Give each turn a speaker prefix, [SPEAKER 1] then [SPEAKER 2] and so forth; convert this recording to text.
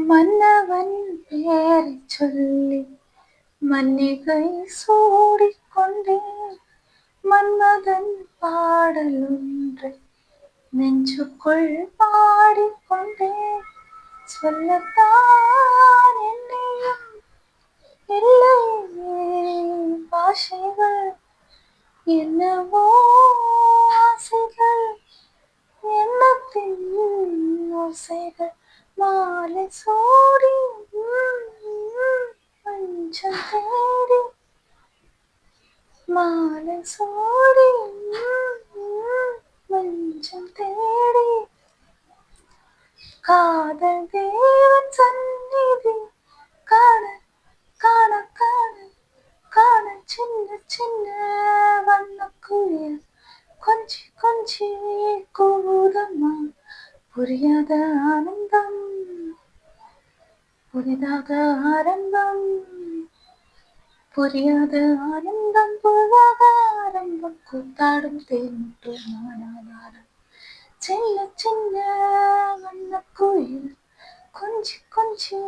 [SPEAKER 1] மன்னவன் பெயரைச் சொல்லி மல்லிகை சூடிக்கொண்டேன். மன்மதன் பாடலொன்றை நெஞ்சுக்குள் பாடிக்கொண்டேன். சொல்லத்தான் என்னையும் இல்லையே பாஷைகள், என்னவோ ஆசைகள், எண்ணத்தின் ஓசைகள். மாலை சூடி மஞ்சள் தேடி, மாலை சூடி மஞ்சள் தேடி, காதல் தேவன் சந்நிதி காண காண காண காண, சின்ன சின்ன வண்ணக்குயில் கொஞ்சி கொஞ்சி கூதம்மா. புரியாத ஆனந்தம் புதிதாக ஆரம்பம், புரியாத ஆனந்தம் புதிதாக ஆரம்பம். கூத்தாடும் தேன்முட்டு நானாதாரம், சின்ன சின்ன வண்ணக்குயில் கொஞ்சி கொஞ்சி